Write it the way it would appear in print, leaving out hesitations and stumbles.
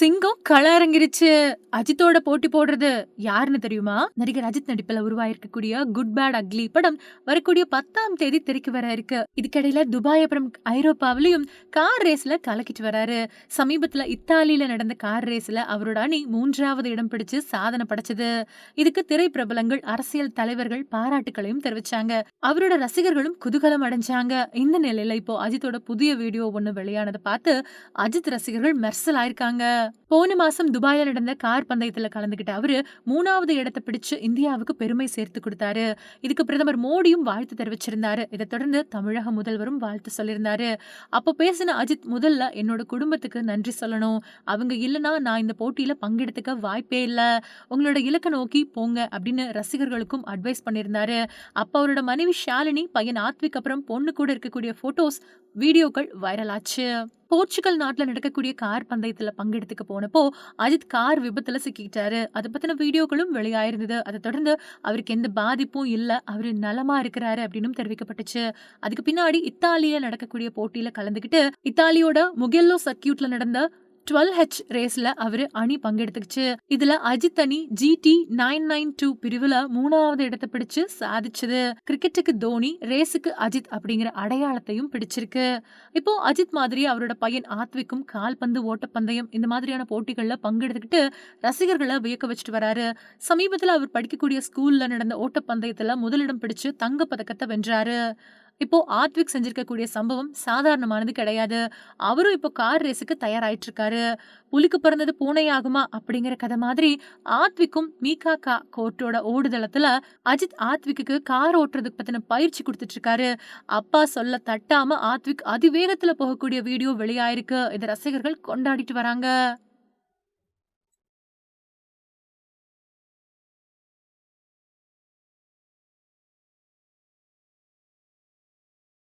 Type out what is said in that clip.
சிங்கம் கள இறங்கிருச்சு. அஜித்தோட போட்டி போடுறது யாருன்னு தெரியுமா? நடிகர் அஜித் நடிப்புல உருவாயிருக்கக்கூடிய குட் பேட் அக்லி படம் வரக்கூடிய 10ஆம் தேதி திரைக்கு வர இருக்கு. இதுக்கிடையில துபாய் அப்புறம் ஐரோப்பாவிலையும் கார் ரேஸ்ல கலக்கிட்டு வராரு. சமீபத்துல இத்தாலியில நடந்த கார் ரேஸ்ல அவரோட அணி 3வது இடம் பிடிச்சு சாதனை படைச்சது. இதுக்கு திரை பிரபலங்கள், அரசியல் தலைவர்கள் பாராட்டுகளையும் தெரிவிச்சாங்க. அவரோட ரசிகர்களும் குதூகலம் அடைஞ்சாங்க. இந்த நிலையில இப்போ அஜித்தோட புதிய வீடியோ ஒண்ணு வெளியானதை பார்த்து அஜித் ரசிகர்கள் மெர்சல் ஆயிருக்காங்க. போன மாசம் துபாயில நடந்த கார் பந்தயத்துல கலந்துகிட்ட அவரு 3வது இடத்தை பிடிச்சு இந்தியாவுக்கு பெருமை சேர்த்து கொடுத்தாரு. இதுக்கு பிரதமர் மோடியும் வாழ்த்து தெரிவிச்சிருந்தாரு. இதை தொடர்ந்து தமிழக முதல்வரும் வாழ்த்து சொல்லியிருந்தாரு. அப்போ பேசின அஜித், முதல்ல என்னோட குடும்பத்துக்கு நன்றி சொல்லணும். அவங்க இல்லைன்னா நான் இந்த போட்டியில பங்கெடுத்துக்க வாய்ப்பே இல்ல. உங்களோட இலக்கை நோக்கி போங்க அப்படின்னு ரசிகர்களுக்கும் அட்வைஸ் பண்ணியிருந்தாரு. அப்ப அவரோட மனைவி ஷாலினி, பையன் ஆத்விக் அப்புறம் பொண்ணு கூட இருக்கக்கூடிய போட்டோஸ், வீடியோக்கள் வைரல் ஆச்சு. போர்ச்சுகல் நாட்டுல நடக்கக்கூடிய கார் பந்தயத்துல பங்கெடுத்துக்க போனப்போ அஜித் கார் விபத்துல சிக்கிட்டாரு. அதை பத்தின வீடியோக்களும் வெளியாயிருந்தது. அதை தொடர்ந்து அவருக்கு எந்த பாதிப்பும் இல்ல, அவரு நலமா இருக்கிறாரு அப்படின்னு தெரிவிக்கப்பட்டுச்சு. அதுக்கு பின்னாடி இத்தாலியில நடக்கக்கூடிய போட்டியில கலந்துகிட்டு இத்தாலியோட முகெல்லோ சர்க்கியூட்ல நடந்த 12H ரேஸ்ல அவரு அணி பங்கெடுத்துக்குச்சு. இதுல அஜித் அணி GT 992 பிரிவுல 3வது இடத்தை பிடிச்சு சாதிச்சது. கிரிக்கெட்டுக்கு தோனி, ரேஸுக்கு அஜித் அப்படிங்கிற அடையாளத்தையும் பிடிச்சிருக்கு. இப்போ அஜித் மாதிரி அவரோட பையன் ஆத்விக்கும் கால்பந்து, ஓட்டப்பந்தயம் இந்த மாதிரியான போட்டிகள்ல பங்கெடுத்துக்கிட்டு ரசிகர்களை வியக்க வச்சுட்டு வராரு. சமீபத்துல அவர் படிக்கக்கூடிய ஸ்கூல்ல நடந்த ஓட்டப்பந்தயத்துல முதலிடம் பிடிச்சு தங்க பதக்கத்தை வென்றாரு. இப்போ ஆத்விக் செஞ்சிருக்கக்கூடிய சம்பவம் சாதாரணமானது கிடையாது. அவரும் இப்போ கார் ரேஸுக்கு தயாராயிட்டு இருக்காரு. புலிக்கு பிறந்தது பூனை ஆகுமா அப்படிங்கிற கதை மாதிரி ஆத்விக்கும் மீகா கோர்ட்டோட ஓடுதளத்துல அஜித் ஆத்விக்கு கார் ஓட்டுறதுக்கு பத்தின பயிற்சி கொடுத்துட்டு இருக்காரு. அப்பா சொல்ல தட்டாம ஆத்விக் அதிவேகத்துல போகக்கூடிய வீடியோ வெளியாயிருக்கு. இதை ரசிகர்கள் கொண்டாடிட்டு வராங்க.